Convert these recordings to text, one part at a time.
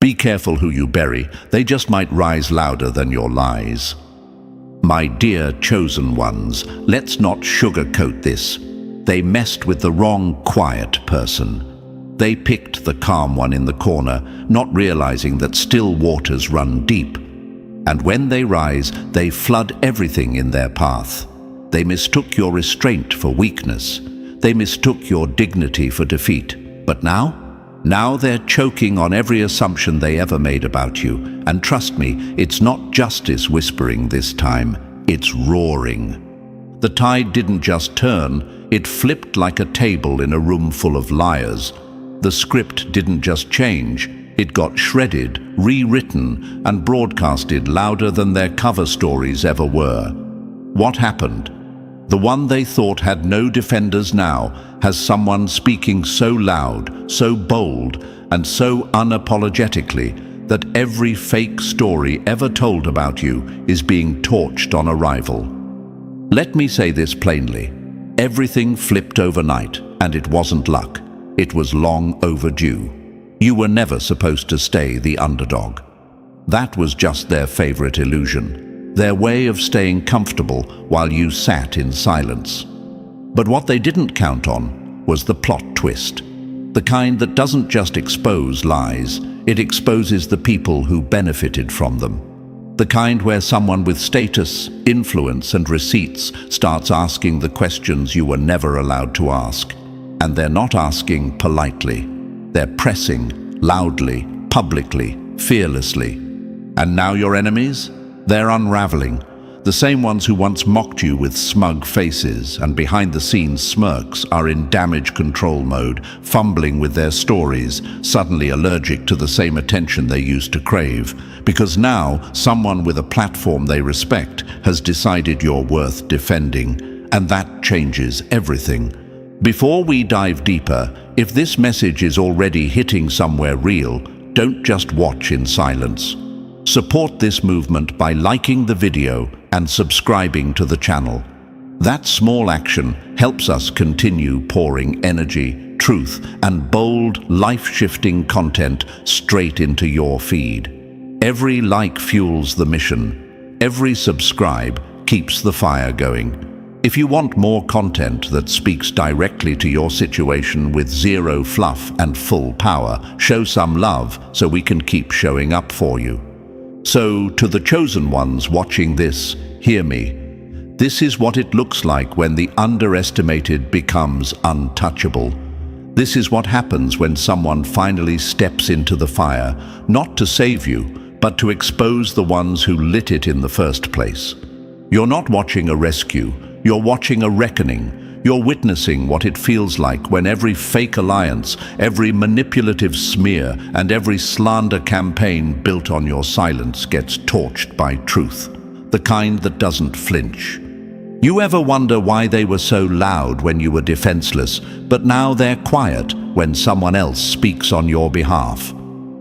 Be careful who you bury. They just might rise louder than your lies. My dear chosen ones, let's not sugarcoat this. They messed with the wrong quiet person. They picked the calm one in the corner, not realizing that still waters run deep. And when they rise, they flood everything in their path. They mistook your restraint for weakness. They mistook your dignity for defeat. But now they're choking on every assumption they ever made about you. And trust me, it's not justice whispering this time, it's roaring. The tide didn't just turn, it flipped like a table in a room full of liars. The script didn't just change, it got shredded, rewritten, and broadcasted louder than their cover stories ever were. What happened? The one they thought had no defenders now has someone speaking so loud, so bold, and so unapologetically that every fake story ever told about you is being torched on arrival. Let me say this plainly. Everything flipped overnight, and it wasn't luck. It was long overdue. You were never supposed to stay the underdog. That was just their favorite illusion, their way of staying comfortable while you sat in silence. But what they didn't count on was the plot twist, the kind that doesn't just expose lies, it exposes the people who benefited from them. The kind where someone with status, influence, and receipts starts asking the questions you were never allowed to ask. And they're not asking politely. They're pressing, loudly, publicly, fearlessly. And now your enemies? They're unraveling. The same ones who once mocked you with smug faces and behind-the-scenes smirks are in damage control mode, fumbling with their stories, suddenly allergic to the same attention they used to crave. Because now, someone with a platform they respect has decided you're worth defending. And that changes everything. Before we dive deeper, if this message is already hitting somewhere real, don't just watch in silence. Support this movement by liking the video and subscribing to the channel. That small action helps us continue pouring energy, truth, and bold, life-shifting content straight into your feed. Every like fuels the mission. Every subscribe keeps the fire going. If you want more content that speaks directly to your situation with zero fluff and full power, show some love so we can keep showing up for you. So, to the chosen ones watching this, hear me. This is what it looks like when the underestimated becomes untouchable. This is what happens when someone finally steps into the fire, not to save you, but to expose the ones who lit it in the first place. You're not watching a rescue. You're watching a reckoning. You're witnessing what it feels like when every fake alliance, every manipulative smear, and every slander campaign built on your silence gets torched by truth, the kind that doesn't flinch. You ever wonder why they were so loud when you were defenseless, but now they're quiet when someone else speaks on your behalf?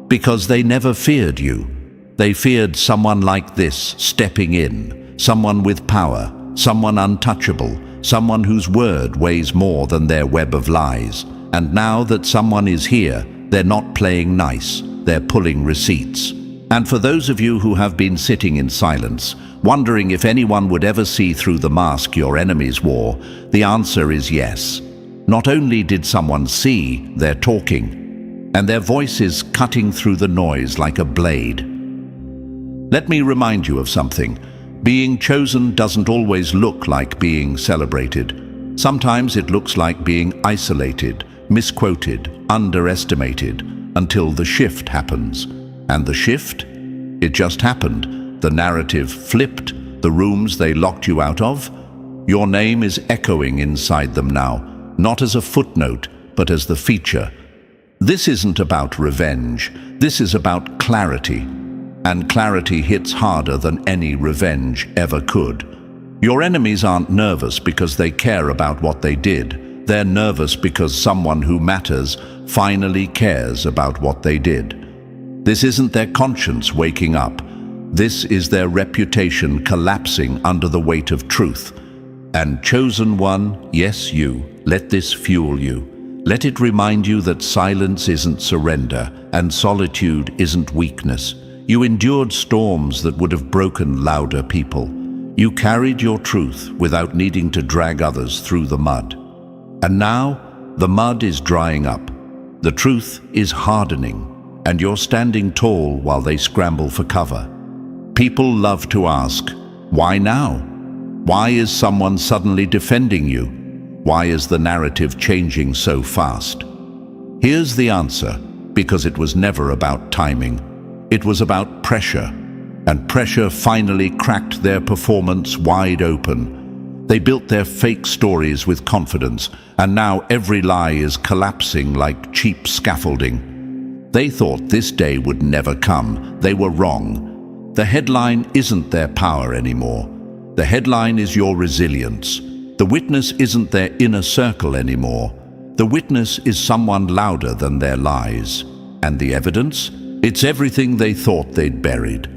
Because they never feared you. They feared someone like this stepping in, someone with power, someone untouchable, someone whose word weighs more than their web of lies. And now that someone is here, they're not playing nice, they're pulling receipts. And for those of you who have been sitting in silence, wondering if anyone would ever see through the mask your enemies wore, the answer is yes. Not only did someone see, they're talking, and their voice is cutting through the noise like a blade. Let me remind you of something. Being chosen doesn't always look like being celebrated. Sometimes it looks like being isolated, misquoted, underestimated, until the shift happens. And the shift? It just happened. The narrative flipped, the rooms they locked you out of. Your name is echoing inside them now, not as a footnote, but as the feature. This isn't about revenge. This is about clarity. And clarity hits harder than any revenge ever could. Your enemies aren't nervous because they care about what they did. They're nervous because someone who matters finally cares about what they did. This isn't their conscience waking up. This is their reputation collapsing under the weight of truth. And chosen one, yes you, let this fuel you. Let it remind you that silence isn't surrender and solitude isn't weakness. You endured storms that would have broken louder people. You carried your truth without needing to drag others through the mud. And now, the mud is drying up. The truth is hardening, and you're standing tall while they scramble for cover. People love to ask, why now? Why is someone suddenly defending you? Why is the narrative changing so fast? Here's the answer, because it was never about timing. It was about pressure, and pressure finally cracked their performance wide open. They built their fake stories with confidence, and now every lie is collapsing like cheap scaffolding. They thought this day would never come. They were wrong. The headline isn't their power anymore. The headline is your resilience. The witness isn't their inner circle anymore. The witness is someone louder than their lies. And the evidence? It's everything they thought they'd buried.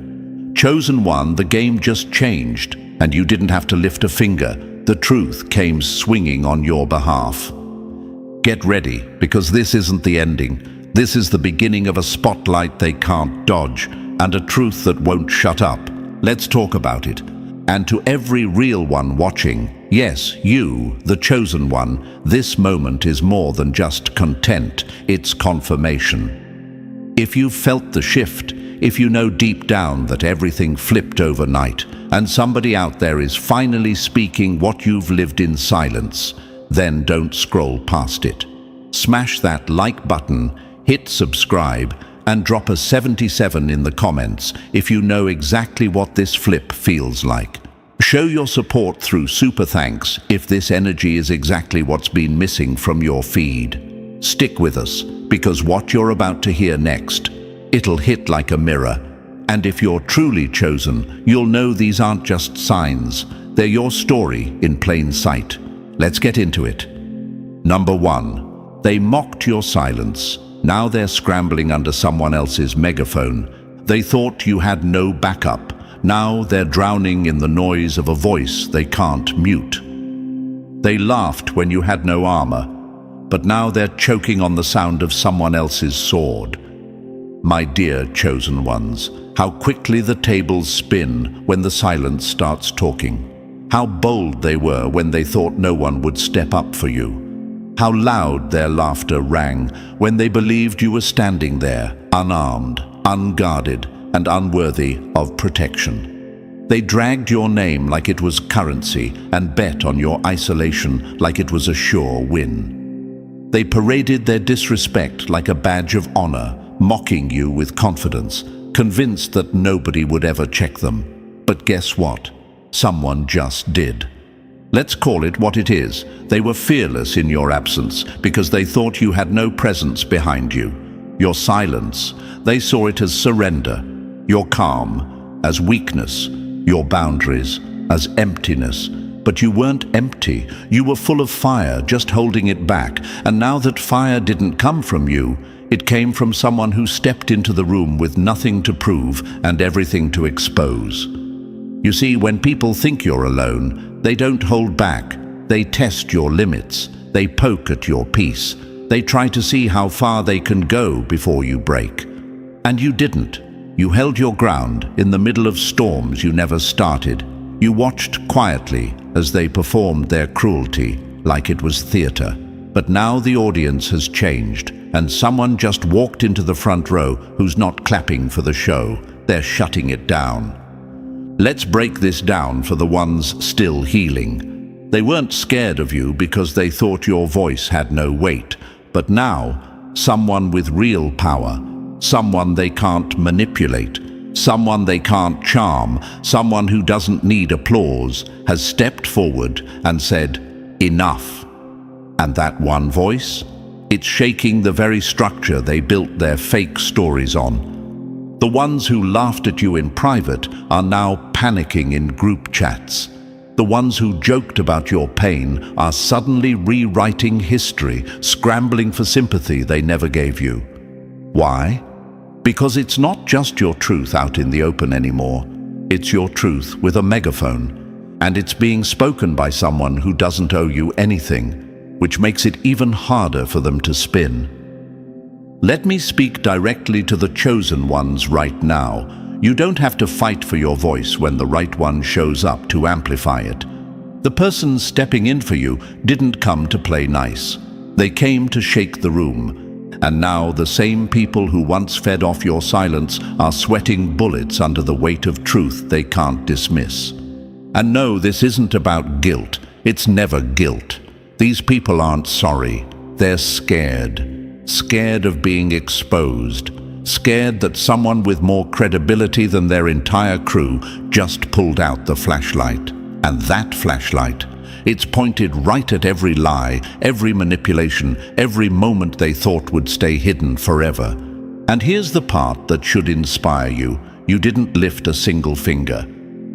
Chosen one, the game just changed, and you didn't have to lift a finger. The truth came swinging on your behalf. Get ready, because this isn't the ending. This is the beginning of a spotlight they can't dodge, and a truth that won't shut up. Let's talk about it. And to every real one watching, yes, you, the chosen one, this moment is more than just content, it's confirmation. If you've felt the shift, if you know deep down that everything flipped overnight, and somebody out there is finally speaking what you've lived in silence, then don't scroll past it. Smash that like button, hit subscribe, and drop a 77 in the comments if you know exactly what this flip feels like. Show your support through super thanks if this energy is exactly what's been missing from your feed. Stick with us, because what you're about to hear next, it'll hit like a mirror. And if you're truly chosen, you'll know these aren't just signs. They're your story in plain sight. Let's get into it. Number 1. They mocked your silence. Now they're scrambling under someone else's megaphone. They thought you had no backup. Now they're drowning in the noise of a voice they can't mute. They laughed when you had no armor, but now they're choking on the sound of someone else's sword. My dear chosen ones, how quickly the tables spin when the silence starts talking. How bold they were when they thought no one would step up for you. How loud their laughter rang when they believed you were standing there, unarmed, unguarded, and unworthy of protection. They dragged your name like it was currency and bet on your isolation like it was a sure win. They paraded their disrespect like a badge of honor, mocking you with confidence, convinced that nobody would ever check them. But guess what? Someone just did. Let's call it what it is. They were fearless in your absence because they thought you had no presence behind you. Your silence, they saw it as surrender. Your calm, as weakness. Your boundaries, as emptiness. But you weren't empty. You were full of fire, just holding it back. And now that fire didn't come from you, it came from someone who stepped into the room with nothing to prove and everything to expose. You see, when people think you're alone, they don't hold back. They test your limits. They poke at your peace. They try to see how far they can go before you break. And you didn't. You held your ground in the middle of storms you never started. You watched quietly as they performed their cruelty like it was theater. But now the audience has changed, and someone just walked into the front row who's not clapping for the show. They're shutting it down. Let's break this down for the ones still healing. They weren't scared of you because they thought your voice had no weight. But now, someone with real power, someone they can't manipulate, someone they can't charm, someone who doesn't need applause, has stepped forward and said, enough. And that one voice? It's shaking the very structure they built their fake stories on. The ones who laughed at you in private are now panicking in group chats. The ones who joked about your pain are suddenly rewriting history, scrambling for sympathy they never gave you. Why? Because it's not just your truth out in the open anymore. It's your truth with a megaphone. And it's being spoken by someone who doesn't owe you anything. which makes it even harder for them to spin. Let me speak directly to the chosen ones right now. You don't have to fight for your voice when the right one shows up to amplify it. The person stepping in for you didn't come to play nice. They came to shake the room. And now the same people who once fed off your silence are sweating bullets under the weight of truth they can't dismiss. And no, this isn't about guilt. It's never guilt. These people aren't sorry. They're scared. Scared of being exposed. Scared that someone with more credibility than their entire crew just pulled out the flashlight. And that flashlight, it's pointed right at every lie, every manipulation, every moment they thought would stay hidden forever. And here's the part that should inspire you. You didn't lift a single finger.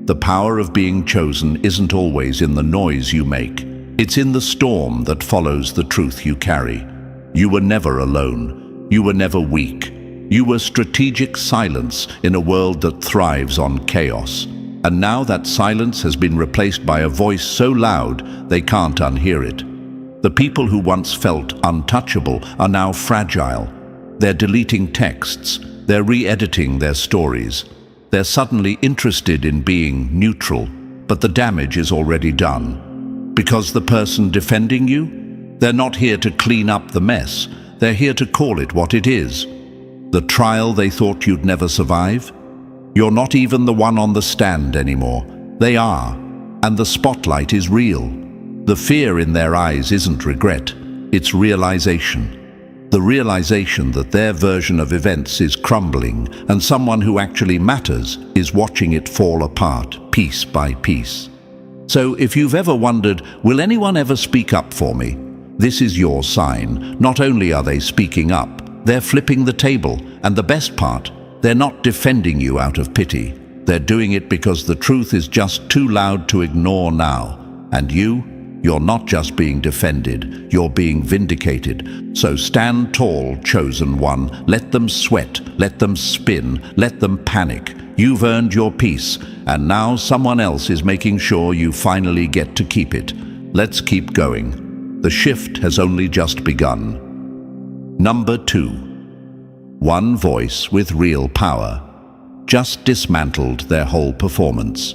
The power of being chosen isn't always in the noise you make. It's in the storm that follows the truth you carry. You were never alone. You were never weak. You were strategic silence in a world that thrives on chaos. And now that silence has been replaced by a voice so loud they can't unhear it. The people who once felt untouchable are now fragile. They're deleting texts. They're re-editing their stories. They're suddenly interested in being neutral, but the damage is already done. Because the person defending you? They're not here to clean up the mess. They're here to call it what it is. The trial they thought you'd never survive? You're not even the one on the stand anymore. They are, and the spotlight is real. The fear in their eyes isn't regret, it's realization. The realization that their version of events is crumbling and someone who actually matters is watching it fall apart, piece by piece. So if you've ever wondered, will anyone ever speak up for me? This is your sign. Not only are they speaking up, they're flipping the table, and the best part, they're not defending you out of pity. They're doing it because the truth is just too loud to ignore now. And you're not just being defended, you're being vindicated. So stand tall, chosen one. Let them sweat, let them spin, let them panic. You've earned your peace, and now someone else is making sure you finally get to keep it. Let's keep going. The shift has only just begun. Number 2. One voice with real power. Just dismantled their whole performance.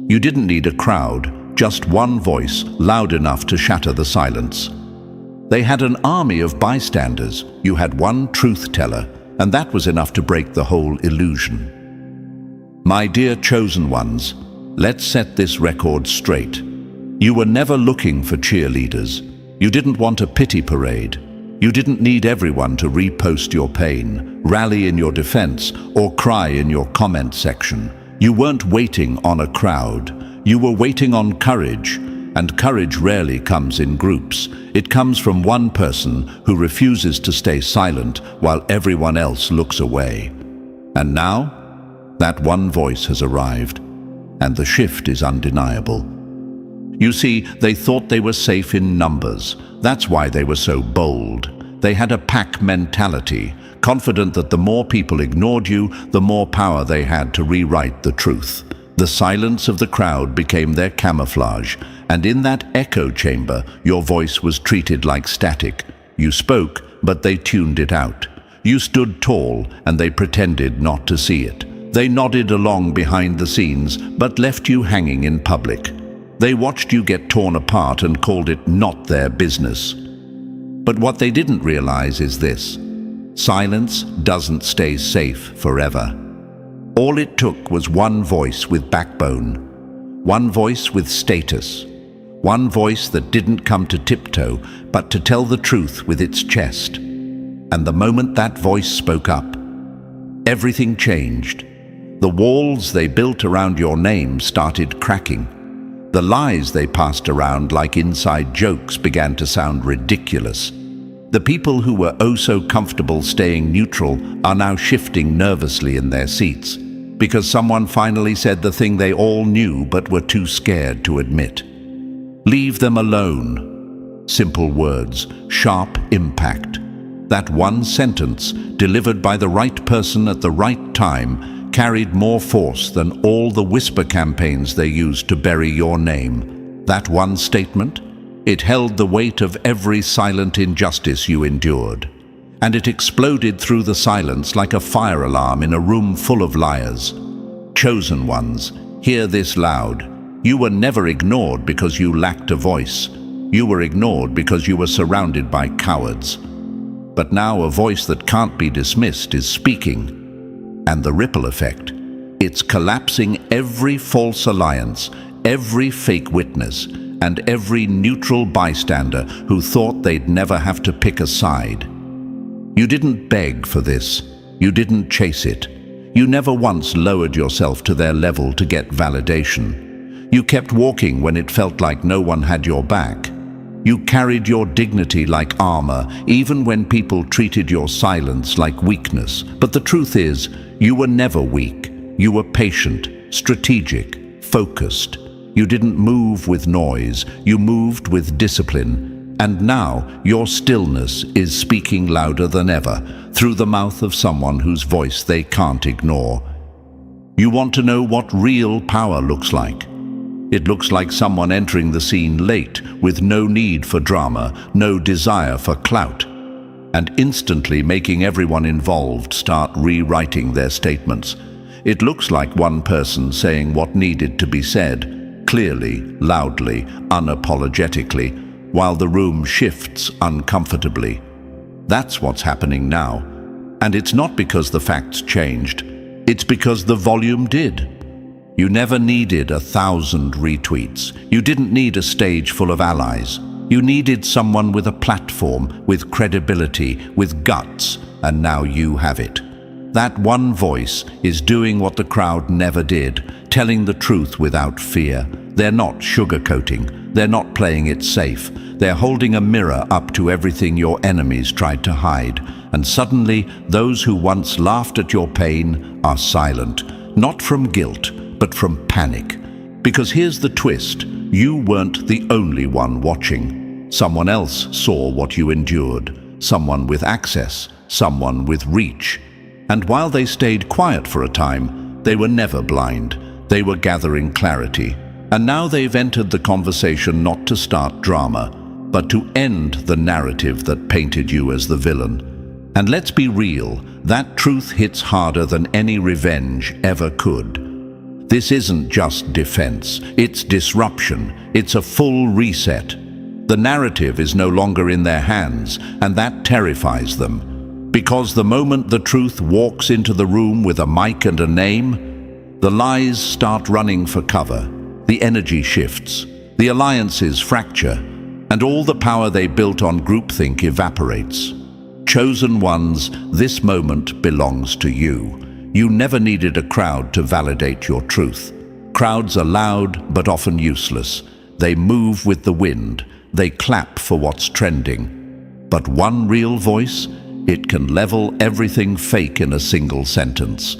You didn't need a crowd, just one voice loud enough to shatter the silence. They had an army of bystanders. You had one truth teller, and that was enough to break the whole illusion. My dear chosen ones, let's set this record straight. You were never looking for cheerleaders. You didn't want a pity parade. You didn't need everyone to repost your pain, rally in your defense, or cry in your comment section. You weren't waiting on a crowd. You were waiting on courage, and courage rarely comes in groups. It comes from one person who refuses to stay silent while everyone else looks away. And now, that one voice has arrived, and the shift is undeniable. You see, they thought they were safe in numbers. That's why they were so bold. They had a pack mentality, confident that the more people ignored you, the more power they had to rewrite the truth. The silence of the crowd became their camouflage, and in that echo chamber, your voice was treated like static. You spoke, but they tuned it out. You stood tall, and they pretended not to see it. They nodded along behind the scenes, but left you hanging in public. They watched you get torn apart and called it not their business. But what they didn't realize is this: silence doesn't stay safe forever. All it took was one voice with backbone, one voice with status, one voice that didn't come to tiptoe, but to tell the truth with its chest. And the moment that voice spoke up, everything changed. The walls they built around your name started cracking. The lies they passed around like inside jokes began to sound ridiculous. The people who were oh so comfortable staying neutral are now shifting nervously in their seats, because someone finally said the thing they all knew but were too scared to admit. Leave them alone. Simple words, sharp impact. That one sentence, delivered by the right person at the right time, carried more force than all the whisper campaigns they used to bury your name. That one statement, It held the weight of every silent injustice you endured. And it exploded through the silence like a fire alarm in a room full of liars. Chosen ones, hear this loud. You were never ignored because you lacked a voice. You were ignored because you were surrounded by cowards. But now a voice that can't be dismissed is speaking. And the ripple effect, it's collapsing every false alliance, every fake witness, and every neutral bystander who thought they'd never have to pick a side. You didn't beg for this. You didn't chase it. You never once lowered yourself to their level to get validation. You kept walking when it felt like no one had your back. You carried your dignity like armor, even when people treated your silence like weakness. But the truth is, you were never weak. You were patient, strategic, focused. You didn't move with noise. You moved with discipline. And now, your stillness is speaking louder than ever, through the mouth of someone whose voice they can't ignore. You want to know what real power looks like? It looks like someone entering the scene late, with no need for drama, no desire for clout, and instantly making everyone involved start rewriting their statements. It looks like one person saying what needed to be said, clearly, loudly, unapologetically, while the room shifts uncomfortably. That's what's happening now. And it's not because the facts changed. It's because the volume did. You never needed 1,000 retweets. You didn't need a stage full of allies. You needed someone with a platform, with credibility, with guts, and now you have it. That one voice is doing what the crowd never did, telling the truth without fear. They're not sugarcoating. They're not playing it safe. They're holding a mirror up to everything your enemies tried to hide. And suddenly, those who once laughed at your pain are silent, not from guilt, but from panic. Because here's the twist, you weren't the only one watching. Someone else saw what you endured. Someone with access, someone with reach. And while they stayed quiet for a time, they were never blind. They were gathering clarity. And now they've entered the conversation not to start drama, but to end the narrative that painted you as the villain. And let's be real, that truth hits harder than any revenge ever could. This isn't just defense, it's disruption, it's a full reset. The narrative is no longer in their hands, and that terrifies them. Because the moment the truth walks into the room with a mic and a name, the lies start running for cover. The energy shifts, the alliances fracture, and all the power they built on groupthink evaporates. Chosen ones, this moment belongs to you. You never needed a crowd to validate your truth. Crowds are loud, but often useless. They move with the wind. They clap for what's trending. But one real voice, it can level everything fake in a single sentence.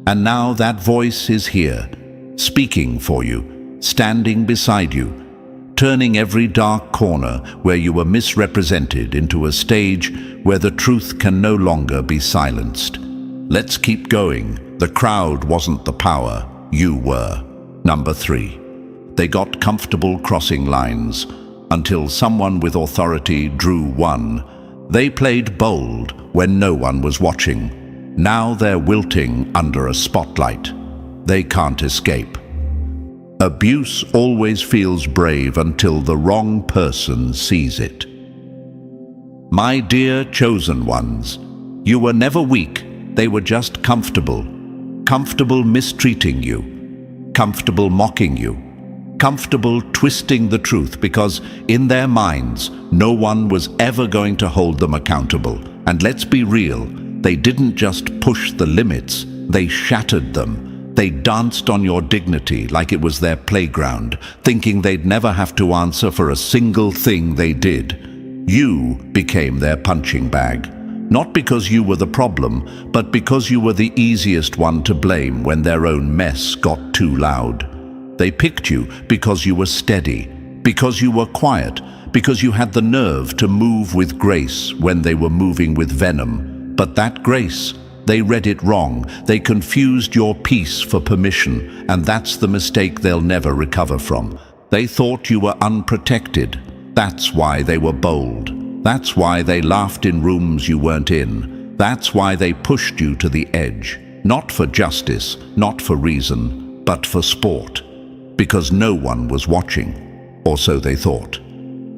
And now that voice is here, speaking for you, standing beside you, turning every dark corner where you were misrepresented into a stage where the truth can no longer be silenced. Let's keep going. The crowd wasn't the power, you were. Number 3. They got comfortable crossing lines until someone with authority drew one. They played bold when no one was watching. Now they're wilting under a spotlight. They can't escape. Abuse always feels brave until the wrong person sees it. My dear chosen ones, you were never weak. They were just comfortable. Comfortable mistreating you. Comfortable mocking you. Comfortable twisting the truth because in their minds, no one was ever going to hold them accountable. And let's be real, they didn't just push the limits, they shattered them. They danced on your dignity like it was their playground, thinking they'd never have to answer for a single thing they did. You became their punching bag. Not because you were the problem, but because you were the easiest one to blame when their own mess got too loud. They picked you because you were steady, because you were quiet, because you had the nerve to move with grace when they were moving with venom. But that grace, they read it wrong. They confused your peace for permission, and that's the mistake they'll never recover from. They thought you were unprotected. That's why they were bold. That's why they laughed in rooms you weren't in. That's why they pushed you to the edge. Not for justice, not for reason, but for sport. Because no one was watching, or so they thought.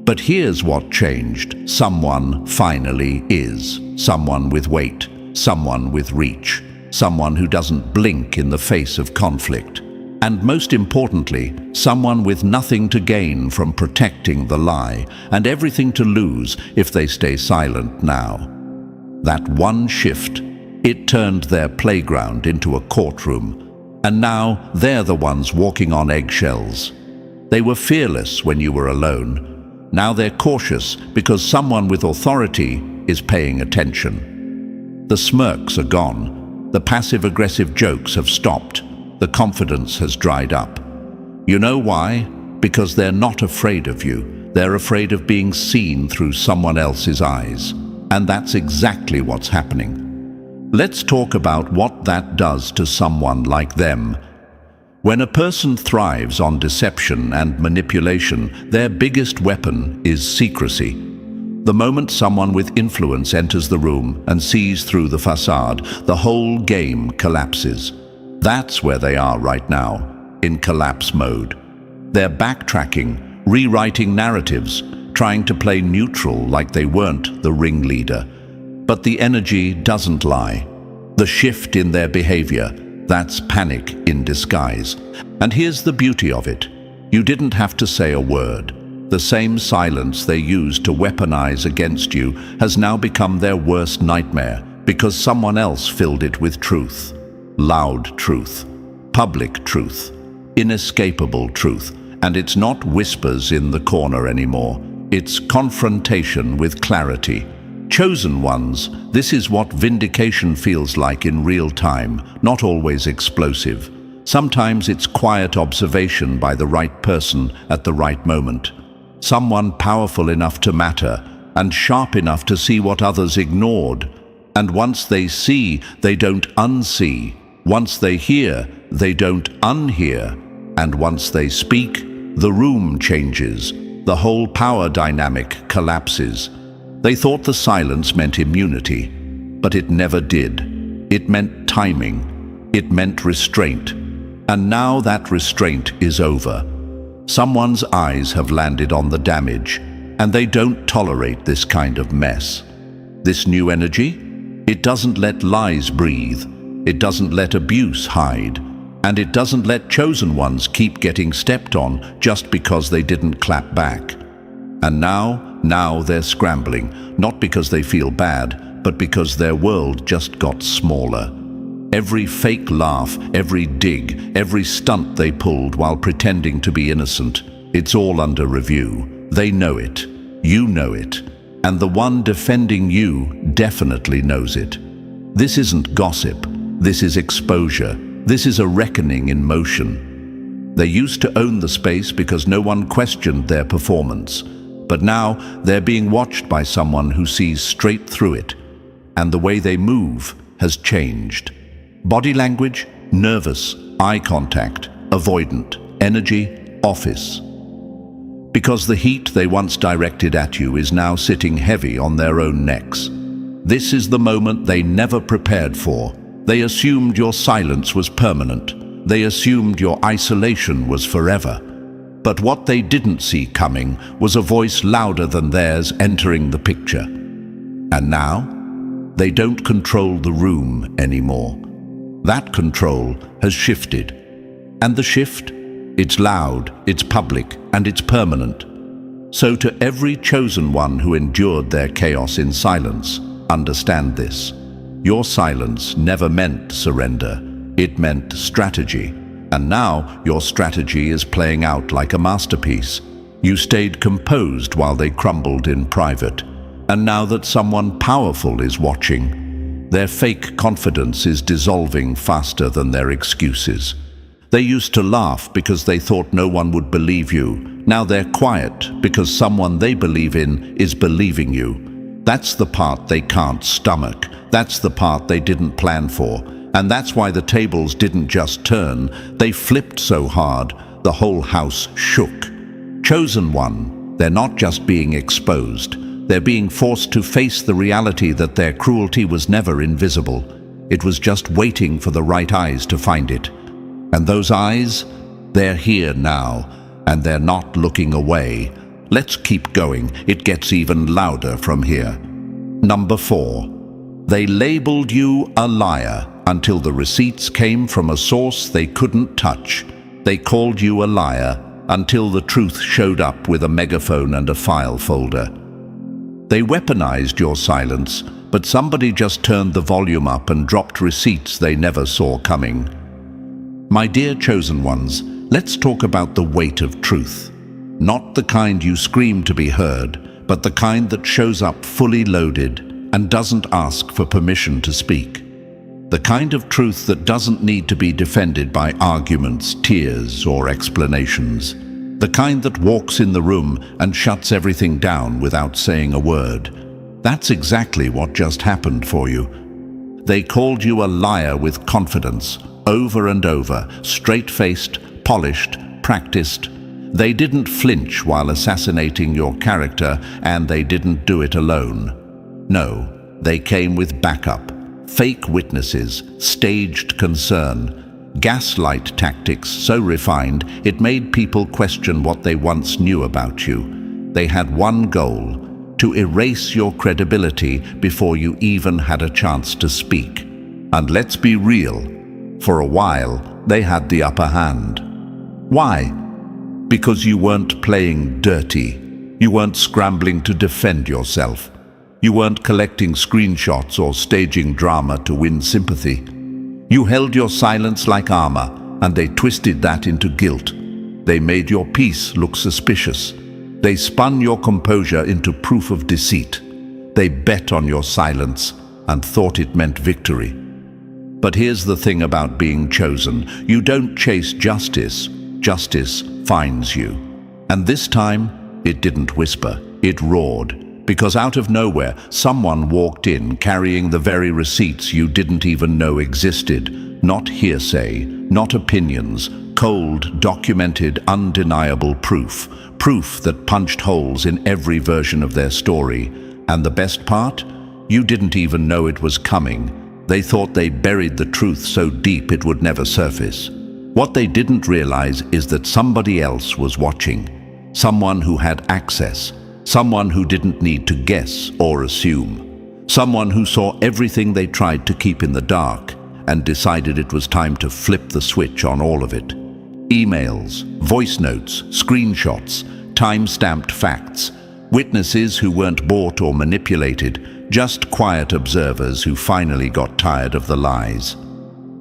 But here's what changed. Someone finally is. Someone with weight, someone with reach, someone who doesn't blink in the face of conflict. And most importantly, someone with nothing to gain from protecting the lie and everything to lose if they stay silent now. That one shift, it turned their playground into a courtroom, and now they're the ones walking on eggshells. They were fearless when you were alone. Now they're cautious because someone with authority is paying attention. The smirks are gone. The passive-aggressive jokes have stopped. The confidence has dried up. You know why? Because they're not afraid of you. They're afraid of being seen through someone else's eyes. And that's exactly what's happening. Let's talk about what that does to someone like them. When a person thrives on deception and manipulation, their biggest weapon is secrecy. The moment someone with influence enters the room and sees through the facade, the whole game collapses. That's where they are right now, in collapse mode. They're backtracking, rewriting narratives, trying to play neutral like they weren't the ringleader. But the energy doesn't lie. The shift in their behavior, that's panic in disguise. And here's the beauty of it. You didn't have to say a word. The same silence they used to weaponize against you has now become their worst nightmare because someone else filled it with truth. Loud truth, public truth, inescapable truth. And it's not whispers in the corner anymore. It's confrontation with clarity. Chosen ones, this is what vindication feels like in real time, not always explosive. Sometimes it's quiet observation by the right person at the right moment. Someone powerful enough to matter and sharp enough to see what others ignored. And once they see, they don't unsee. Once they hear, they don't unhear. And once they speak, the room changes. The whole power dynamic collapses. They thought the silence meant immunity, but it never did. It meant timing. It meant restraint. And now that restraint is over. Someone's eyes have landed on the damage, and they don't tolerate this kind of mess. This new energy, it doesn't let lies breathe. It doesn't let abuse hide. And it doesn't let chosen ones keep getting stepped on just because they didn't clap back. And now they're scrambling, not because they feel bad, but because their world just got smaller. Every fake laugh, every dig, every stunt they pulled while pretending to be innocent, it's all under review. They know it. You know it. And the one defending you definitely knows it. This isn't gossip. This is exposure. This is a reckoning in motion. They used to own the space because no one questioned their performance. But now they're being watched by someone who sees straight through it. And the way they move has changed. Body language, nervous, eye contact, avoidant, energy, office. Because the heat they once directed at you is now sitting heavy on their own necks. This is the moment they never prepared for. They assumed your silence was permanent. They assumed your isolation was forever. But what they didn't see coming was a voice louder than theirs entering the picture. And now, they don't control the room anymore. That control has shifted. And the shift? It's loud, it's public, and it's permanent. So to every chosen one who endured their chaos in silence, understand this. Your silence never meant surrender. It meant strategy. And now your strategy is playing out like a masterpiece. You stayed composed while they crumbled in private. And now that someone powerful is watching, their fake confidence is dissolving faster than their excuses. They used to laugh because they thought no one would believe you. Now they're quiet because someone they believe in is believing you. That's the part they can't stomach. That's the part they didn't plan for. And that's why the tables didn't just turn. They flipped so hard, the whole house shook. Chosen one, They're not just being exposed. They're being forced to face the reality that their cruelty was never invisible. It was just waiting for the right eyes to find it. And those eyes, they're here now, and they're not looking away. Let's keep going. It gets even louder from here. Number 4. They labeled you a liar until the receipts came from a source they couldn't touch. They called you a liar until the truth showed up with a megaphone and a file folder. They weaponized your silence, but somebody just turned the volume up and dropped receipts they never saw coming. My dear chosen ones, let's talk about the weight of truth. Not the kind you scream to be heard, but the kind that shows up fully loaded and doesn't ask for permission to speak. The kind of truth that doesn't need to be defended by arguments, tears, or explanations. The kind that walks in the room and shuts everything down without saying a word. That's exactly what just happened for you. They called you a liar with confidence, over and over, straight-faced, polished, practiced. They didn't flinch while assassinating your character, and they didn't do it alone. No, they came with backup. Fake witnesses, staged concern, gaslight tactics so refined it made people question what they once knew about you. They had one goal: to erase your credibility before you even had a chance to speak. And let's be real, for a while they had the upper hand. Why? Because you weren't playing dirty. You weren't scrambling to defend yourself. You weren't collecting screenshots or staging drama to win sympathy. You held your silence like armor, and they twisted that into guilt. They made your peace look suspicious. They spun your composure into proof of deceit. They bet on your silence and thought it meant victory. But here's the thing about being chosen. You don't chase justice. Justice finds you. And this time, it didn't whisper. It roared. Because out of nowhere, someone walked in carrying the very receipts you didn't even know existed. Not hearsay, not opinions, cold, documented, undeniable proof. Proof that punched holes in every version of their story. And the best part? You didn't even know it was coming. They thought they buried the truth so deep it would never surface. What they didn't realize is that somebody else was watching. Someone who had access. Someone who didn't need to guess or assume. Someone who saw everything they tried to keep in the dark and decided it was time to flip the switch on all of it. Emails, voice notes, screenshots, time-stamped facts, witnesses who weren't bought or manipulated, just quiet observers who finally got tired of the lies.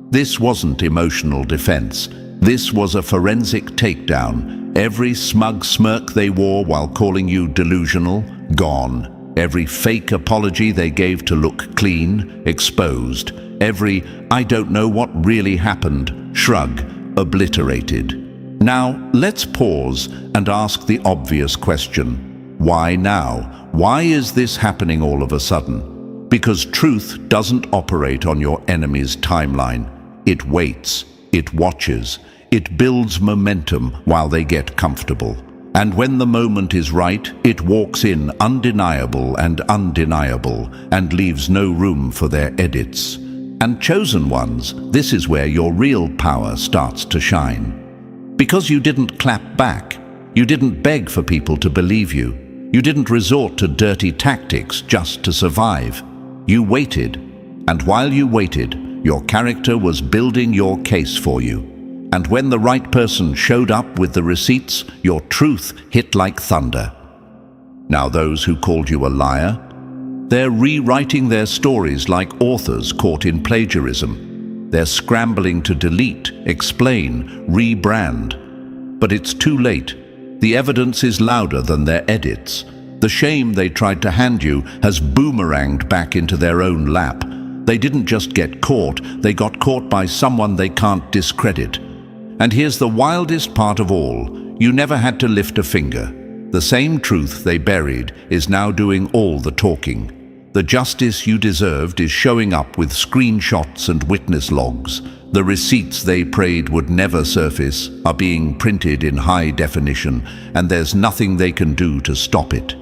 This wasn't emotional defense. This was a forensic takedown. Every smug smirk they wore while calling you delusional, gone. Every fake apology they gave to look clean, exposed. Every "I don't know what really happened" shrug, obliterated. Now, let's pause and ask the obvious question. Why now? Why is this happening all of a sudden? Because truth doesn't operate on your enemy's timeline. It waits, it watches, it builds momentum while they get comfortable. And when the moment is right, it walks in undeniable and undeniable and leaves no room for their edits. And chosen ones, this is where your real power starts to shine. Because you didn't clap back. You didn't beg for people to believe you. You didn't resort to dirty tactics just to survive. You waited. And while you waited, your character was building your case for you. And when the right person showed up with the receipts, your truth hit like thunder. Now those who called you a liar, they're rewriting their stories like authors caught in plagiarism. They're scrambling to delete, explain, rebrand. But it's too late. The evidence is louder than their edits. The shame they tried to hand you has boomeranged back into their own lap. They didn't just get caught, they got caught by someone they can't discredit. And here's the wildest part of all. You never had to lift a finger. The same truth they buried is now doing all the talking. The justice you deserved is showing up with screenshots and witness logs. The receipts they prayed would never surface are being printed in high definition, and there's nothing they can do to stop it.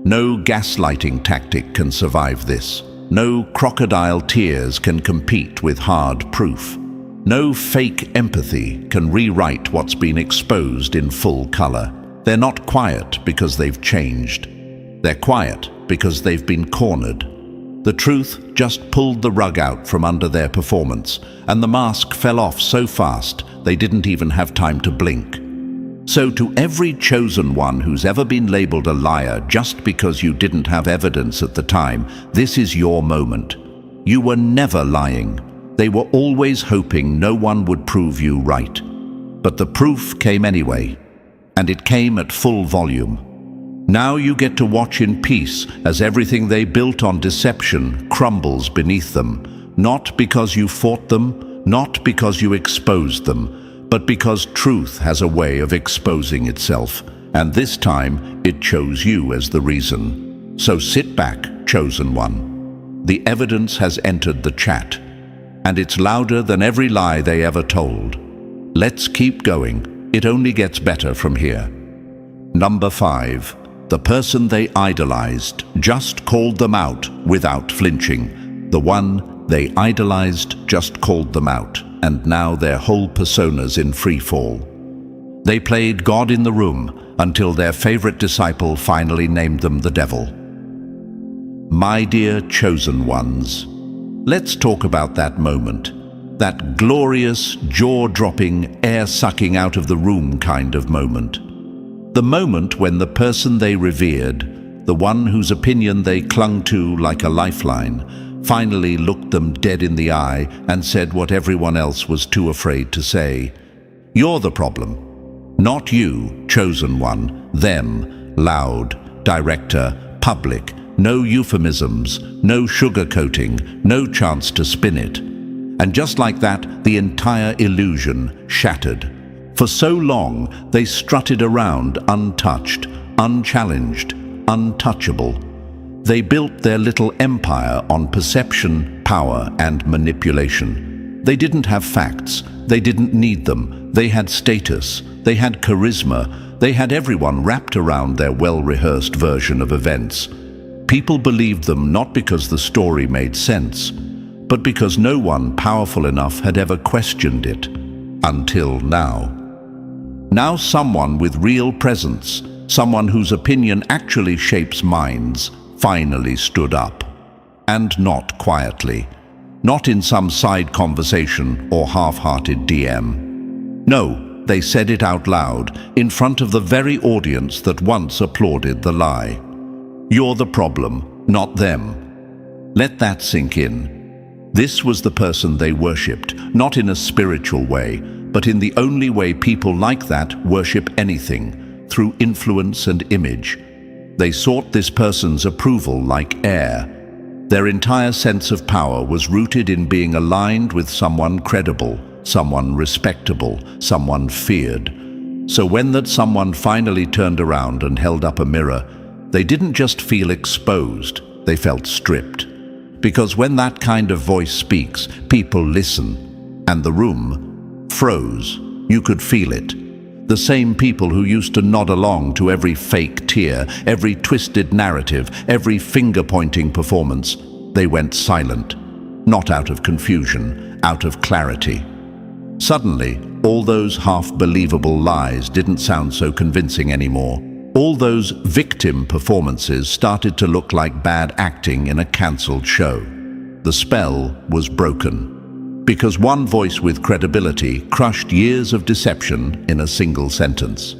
No gaslighting tactic can survive this. No crocodile tears can compete with hard proof. No fake empathy can rewrite what's been exposed in full color. They're not quiet because they've changed. They're quiet because they've been cornered. The truth just pulled the rug out from under their performance, and the mask fell off so fast they didn't even have time to blink. So to every chosen one who's ever been labeled a liar just because you didn't have evidence at the time, this is your moment. You were never lying. They were always hoping no one would prove you right. But the proof came anyway, and it came at full volume. Now you get to watch in peace as everything they built on deception crumbles beneath them, not because you fought them, not because you exposed them, but because truth has a way of exposing itself, and this time it chose you as the reason. So sit back, chosen one. The evidence has entered the chat, and it's louder than every lie they ever told. Let's keep going. It only gets better from here. Number 5. The person they idolized just called them out without flinching. The one they idolized just called them out, and now their whole persona's in free fall. They played God in the room until their favorite disciple finally named them the devil. My dear chosen ones, let's talk about that moment. That glorious, jaw-dropping, air-sucking out of the room kind of moment. The moment when the person they revered, the one whose opinion they clung to like a lifeline, finally looked them dead in the eye and said what everyone else was too afraid to say. You're the problem. Not you, chosen one. Them. Loud. Director. Public. No euphemisms. No sugarcoating. No chance to spin it. And just like that, the entire illusion shattered. For so long, they strutted around untouched, unchallenged, untouchable. They built their little empire on perception, power, and manipulation. They didn't have facts. They didn't need them. They had status. They had charisma. They had everyone wrapped around their well-rehearsed version of events. People believed them not because the story made sense, but because no one powerful enough had ever questioned it. Until now. Now someone with real presence, someone whose opinion actually shapes minds, finally stood up. And not quietly. Not in some side conversation or half-hearted DM. No, they said it out loud, in front of the very audience that once applauded the lie. You're the problem, not them. Let that sink in. This was the person they worshipped, not in a spiritual way, but in the only way people like that worship anything, through influence and image. They sought this person's approval like air. Their entire sense of power was rooted in being aligned with someone credible, someone respectable, someone feared. So when that someone finally turned around and held up a mirror, they didn't just feel exposed, they felt stripped. Because when that kind of voice speaks, people listen, and the room froze. You could feel it. The same people who used to nod along to every fake tear, every twisted narrative, every finger-pointing performance, they went silent. Not out of confusion, out of clarity. Suddenly, all those half-believable lies didn't sound so convincing anymore. All those victim performances started to look like bad acting in a cancelled show. The spell was broken. Because one voice with credibility crushed years of deception in a single sentence.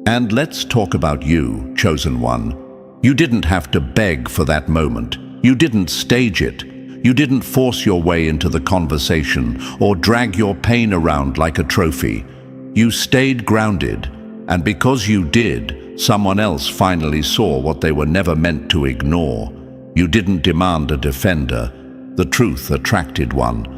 And let's talk about you, chosen one. You didn't have to beg for that moment. You didn't stage it. You didn't force your way into the conversation or drag your pain around like a trophy. You stayed grounded, and because you did, someone else finally saw what they were never meant to ignore. You didn't demand a defender. The truth attracted one.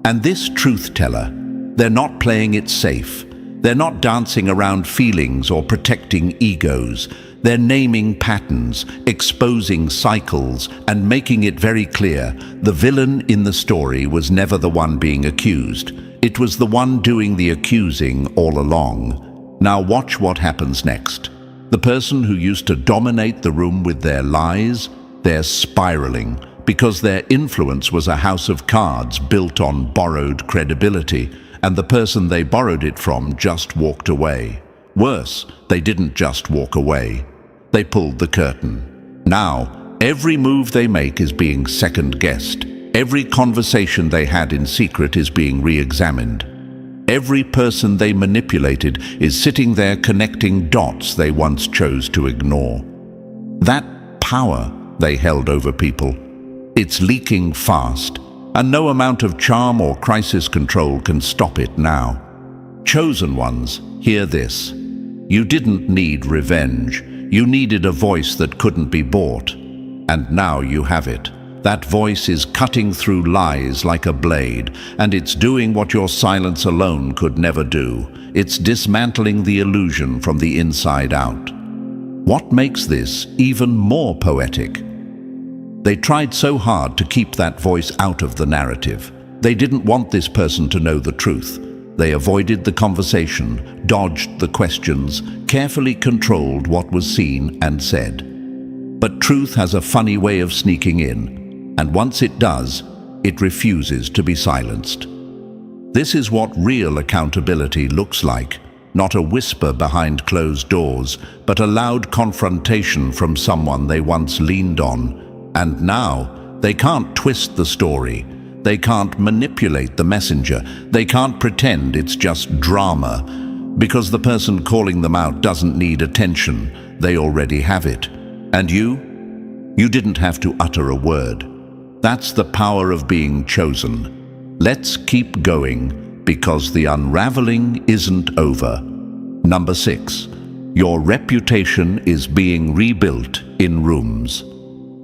And this truth teller, they're not playing it safe. They're not dancing around feelings or protecting egos. They're naming patterns, exposing cycles, and making it very clear the villain in the story was never the one being accused. It was the one doing the accusing all along. Now watch what happens next. The person who used to dominate the room with their lies, they're spiraling, because their influence was a house of cards built on borrowed credibility, and the person they borrowed it from just walked away. Worse, they didn't just walk away. They pulled the curtain. Now, every move they make is being second-guessed. Every conversation they had in secret is being re-examined. Every person they manipulated is sitting there connecting dots they once chose to ignore. That power they held over people, it's leaking fast, and no amount of charm or crisis control can stop it now. Chosen ones, hear this. You didn't need revenge. You needed a voice that couldn't be bought. And now you have it. That voice is cutting through lies like a blade, and it's doing what your silence alone could never do. It's dismantling the illusion from the inside out. What makes this even more poetic? They tried so hard to keep that voice out of the narrative. They didn't want this person to know the truth. They avoided the conversation, dodged the questions, carefully controlled what was seen and said. But truth has a funny way of sneaking in, and once it does, it refuses to be silenced. This is what real accountability looks like, not a whisper behind closed doors, but a loud confrontation from someone they once leaned on. And now, they can't twist the story. They can't manipulate the messenger. They can't pretend it's just drama, because the person calling them out doesn't need attention. They already have it. And you didn't have to utter a word. That's the power of being chosen. Let's keep going, because the unraveling isn't over. Number 6, your reputation is being rebuilt in rooms.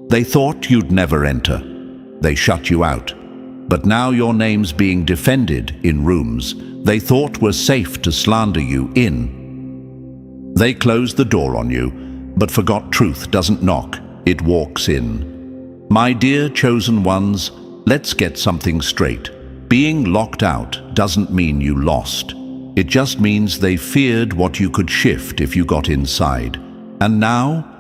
They thought you'd never enter. They shut you out. But now your name's being defended in rooms they thought were safe to slander you in. They closed the door on you, but forgot truth doesn't knock, it walks in. My dear chosen ones, let's get something straight. Being locked out doesn't mean you lost. It just means they feared what you could shift if you got inside. And now,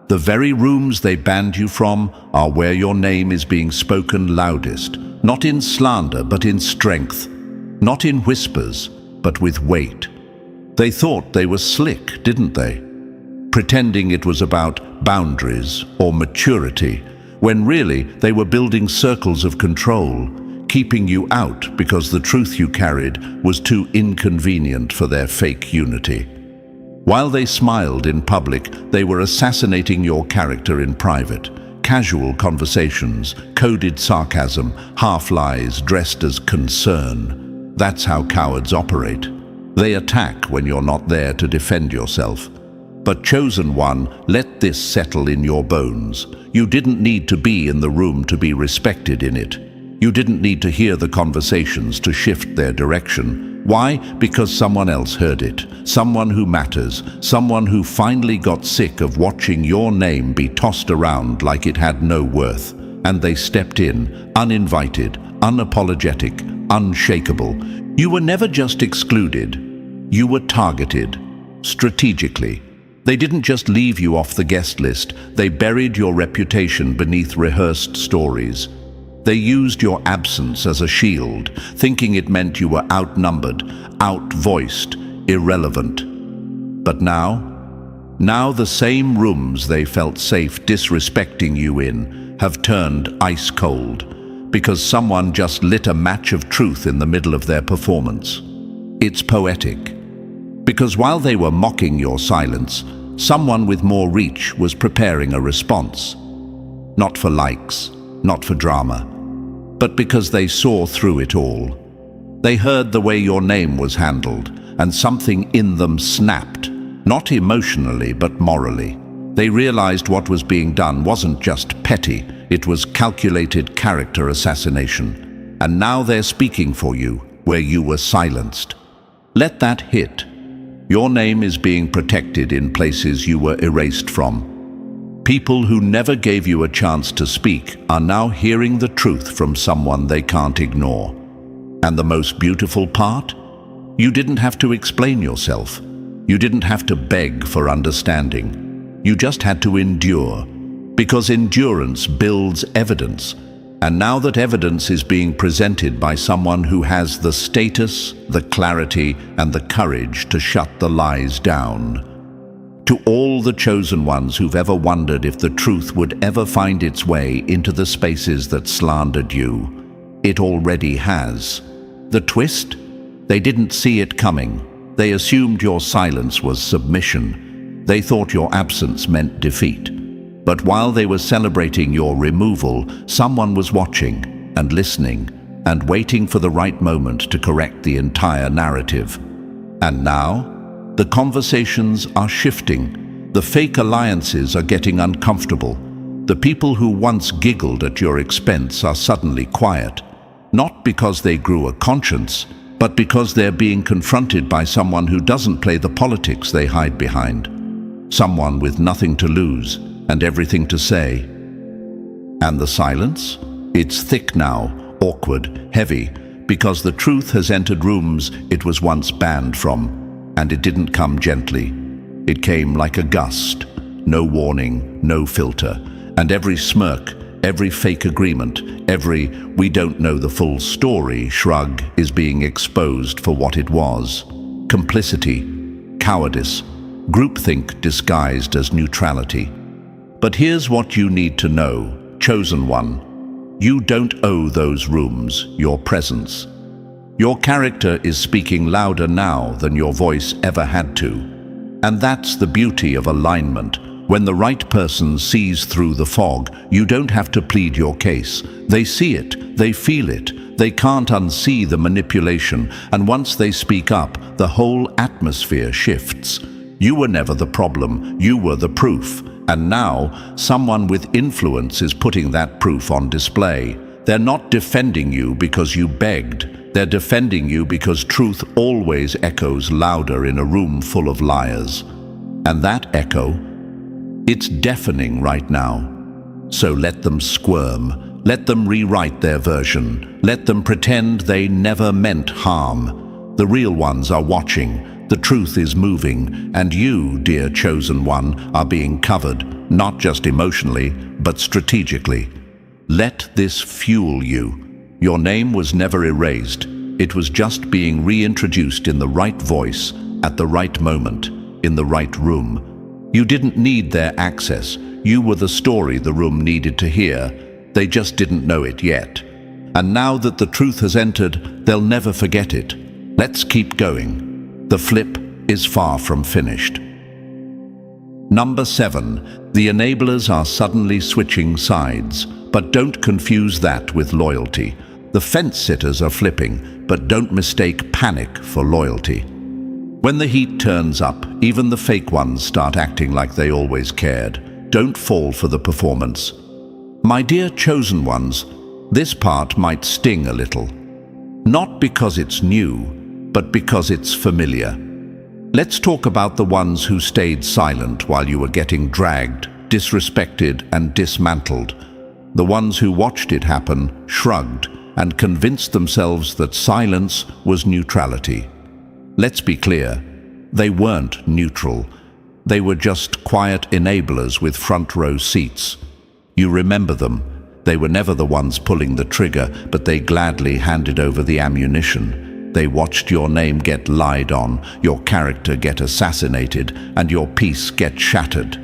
the very rooms they banned you from are where your name is being spoken loudest. Not in slander, but in strength. Not in whispers, but with weight. They thought they were slick, didn't they? Pretending it was about boundaries or maturity, when really they were building circles of control, keeping you out because the truth you carried was too inconvenient for their fake unity. While they smiled in public, they were assassinating your character in private. Casual conversations, coded sarcasm, half-lies dressed as concern. That's how cowards operate. They attack when you're not there to defend yourself. But chosen one, let this settle in your bones. You didn't need to be in the room to be respected in it. You didn't need to hear the conversations to shift their direction. Why? Because someone else heard it. Someone who matters. Someone who finally got sick of watching your name be tossed around like it had no worth. And they stepped in, uninvited, unapologetic, unshakable. You were never just excluded. You were targeted, strategically. They didn't just leave you off the guest list. They buried your reputation beneath rehearsed stories. They used your absence as a shield, thinking it meant you were outnumbered, outvoiced, irrelevant. But now the same rooms they felt safe disrespecting you in have turned ice cold, because someone just lit a match of truth in the middle of their performance. It's poetic, because while they were mocking your silence, someone with more reach was preparing a response. Not for likes, not for drama, but because they saw through it all. They heard the way your name was handled, and something in them snapped, not emotionally but morally. They realized what was being done wasn't just petty, it was calculated character assassination. And now they're speaking for you, where you were silenced. Let that hit. Your name is being protected in places you were erased from. People who never gave you a chance to speak are now hearing the truth from someone they can't ignore. And the most beautiful part? You didn't have to explain yourself. You didn't have to beg for understanding. You just had to endure, because endurance builds evidence. And now that evidence is being presented by someone who has the status, the clarity, and the courage to shut the lies down. To all the chosen ones who've ever wondered if the truth would ever find its way into the spaces that slandered you, it already has. The twist? They didn't see it coming. They assumed your silence was submission. They thought your absence meant defeat. But while they were celebrating your removal, someone was watching and listening and waiting for the right moment to correct the entire narrative. And now, the conversations are shifting. The fake alliances are getting uncomfortable. The people who once giggled at your expense are suddenly quiet, not because they grew a conscience, but because they're being confronted by someone who doesn't play the politics they hide behind. Someone with nothing to lose and everything to say. And the silence? It's thick now, awkward, heavy, because the truth has entered rooms it was once banned from, and it didn't come gently. It came like a gust, no warning, no filter, and every smirk, every fake agreement, every "we don't know the full story" shrug is being exposed for what it was. Complicity, cowardice, groupthink disguised as neutrality. But here's what you need to know, chosen one. You don't owe those rooms your presence. Your character is speaking louder now than your voice ever had to. And that's the beauty of alignment. When the right person sees through the fog, you don't have to plead your case. They see it, they feel it, they can't unsee the manipulation, and once they speak up, the whole atmosphere shifts. You were never the problem, you were the proof. And now, someone with influence is putting that proof on display. They're not defending you because you begged. They're defending you because truth always echoes louder in a room full of liars. And that echo, it's deafening right now. So let them squirm. Let them rewrite their version. Let them pretend they never meant harm. The real ones are watching. The truth is moving, and you, dear chosen one, are being covered, not just emotionally, but strategically. Let this fuel you. Your name was never erased. It was just being reintroduced in the right voice, at the right moment, in the right room. You didn't need their access. You were the story the room needed to hear. They just didn't know it yet. And now that the truth has entered, they'll never forget it. Let's keep going. The flip is far from finished. Number 7. The enablers are suddenly switching sides, but don't confuse that with loyalty. The fence-sitters are flipping, but don't mistake panic for loyalty. When the heat turns up, even the fake ones start acting like they always cared. Don't fall for the performance. My dear chosen ones, this part might sting a little. Not because it's new, but because it's familiar. Let's talk about the ones who stayed silent while you were getting dragged, disrespected, and dismantled. The ones who watched it happen, shrugged, and convinced themselves that silence was neutrality. Let's be clear, they weren't neutral. They were just quiet enablers with front row seats. You remember them. They were never the ones pulling the trigger, but they gladly handed over the ammunition. They watched your name get lied on, your character get assassinated, and your peace get shattered.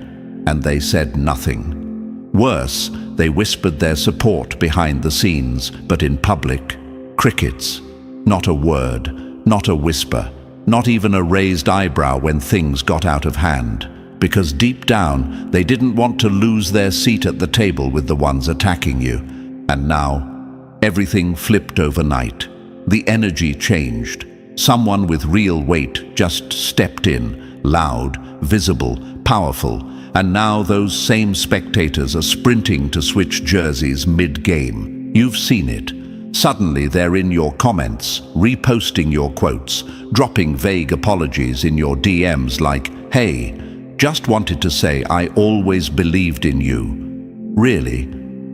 And they said nothing. Worse, they whispered their support behind the scenes, but in public, crickets. Not a word, not a whisper, not even a raised eyebrow when things got out of hand. Because deep down, they didn't want to lose their seat at the table with the ones attacking you. And now, everything flipped overnight. The energy changed. Someone with real weight just stepped in, loud, visible, powerful, and now those same spectators are sprinting to switch jerseys mid-game. You've seen it. Suddenly they're in your comments, reposting your quotes, dropping vague apologies in your DMs like, "Hey, just wanted to say I always believed in you." Really?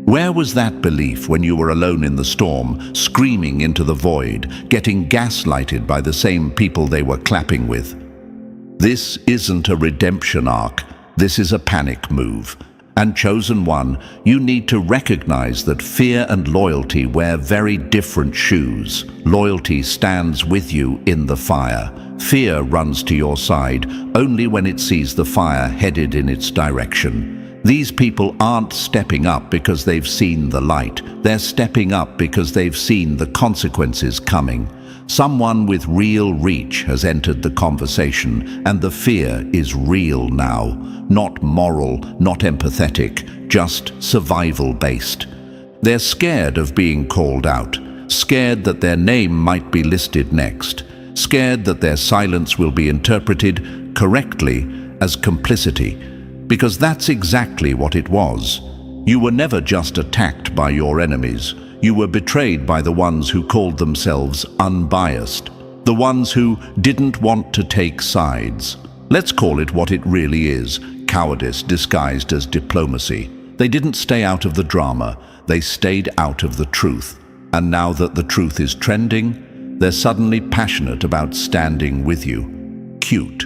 Where was that belief when you were alone in the storm, screaming into the void, getting gaslighted by the same people they were clapping with? This isn't a redemption arc. This is a panic move. And Chosen One, you need to recognize that fear and loyalty wear very different shoes. Loyalty stands with you in the fire. Fear runs to your side only when it sees the fire headed in its direction. These people aren't stepping up because they've seen the light. They're stepping up because they've seen the consequences coming. Someone with real reach has entered the conversation, and the fear is real now. Not moral, not empathetic, just survival-based. They're scared of being called out, scared that their name might be listed next, scared that their silence will be interpreted correctly as complicity, because that's exactly what it was. You were never just attacked by your enemies. You were betrayed by the ones who called themselves unbiased, the ones who didn't want to take sides. Let's call it what it really is, cowardice disguised as diplomacy. They didn't stay out of the drama, they stayed out of the truth. And now that the truth is trending, they're suddenly passionate about standing with you. Cute.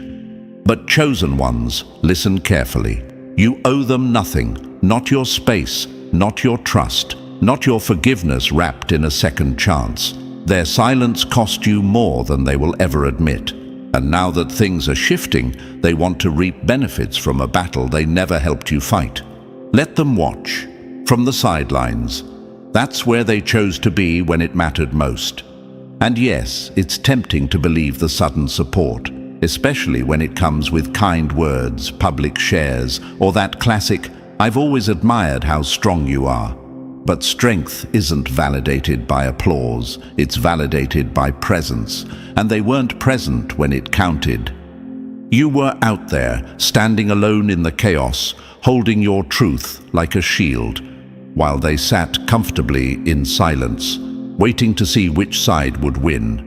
But Chosen Ones, listen carefully. You owe them nothing, not your space, not your trust, not your forgiveness wrapped in a second chance. Their silence cost you more than they will ever admit. And now that things are shifting, they want to reap benefits from a battle they never helped you fight. Let them watch. From the sidelines. That's where they chose to be when it mattered most. And yes, it's tempting to believe the sudden support, especially when it comes with kind words, public shares, or that classic, "I've always admired how strong you are." But strength isn't validated by applause, it's validated by presence, and they weren't present when it counted. You were out there, standing alone in the chaos, holding your truth like a shield, while they sat comfortably in silence, waiting to see which side would win.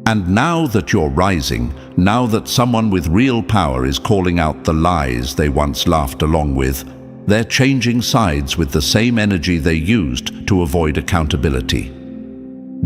And now that you're rising, now that someone with real power is calling out the lies they once laughed along with, they're changing sides with the same energy they used to avoid accountability.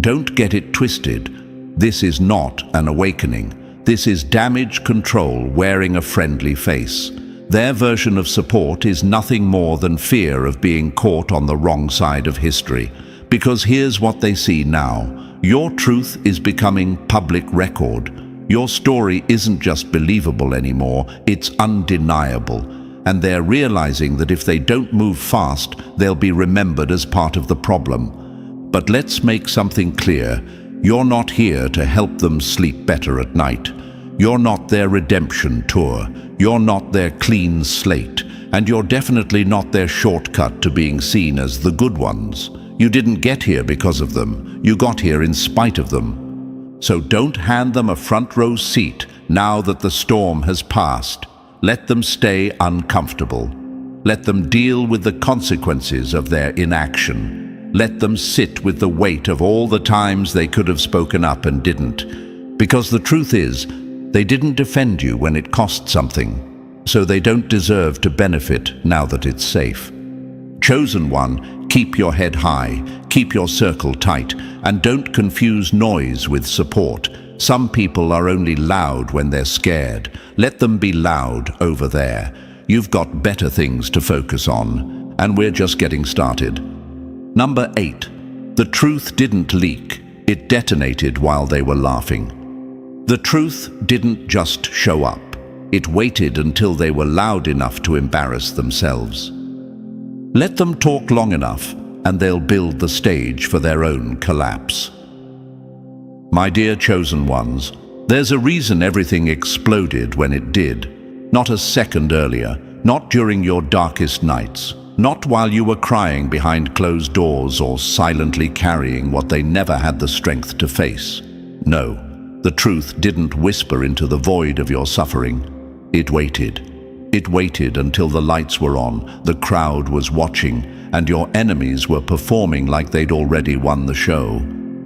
Don't get it twisted. This is not an awakening. This is damage control wearing a friendly face. Their version of support is nothing more than fear of being caught on the wrong side of history. Because here's what they see now. Your truth is becoming public record. Your story isn't just believable anymore, it's undeniable. And they're realizing that if they don't move fast, they'll be remembered as part of the problem. But let's make something clear. You're not here to help them sleep better at night. You're not their redemption tour. You're not their clean slate. And you're definitely not their shortcut to being seen as the good ones. You didn't get here because of them. You got here in spite of them. So don't hand them a front row seat now that the storm has passed. Let them stay uncomfortable. Let them deal with the consequences of their inaction. Let them sit with the weight of all the times they could have spoken up and didn't. Because the truth is, they didn't defend you when it cost something, so they don't deserve to benefit now that it's safe. Chosen One, keep your head high, keep your circle tight, and don't confuse noise with support. Some people are only loud when they're scared. Let them be loud over there. You've got better things to focus on, and we're just getting started. Number 8. The truth didn't leak. It detonated while they were laughing. The truth didn't just show up. It waited until they were loud enough to embarrass themselves. Let them talk long enough, and they'll build the stage for their own collapse. My dear Chosen Ones, there's a reason everything exploded when it did. Not a second earlier, not during your darkest nights, not while you were crying behind closed doors or silently carrying what they never had the strength to face. No, the truth didn't whisper into the void of your suffering. It waited. It waited until the lights were on, the crowd was watching, and your enemies were performing like they'd already won the show.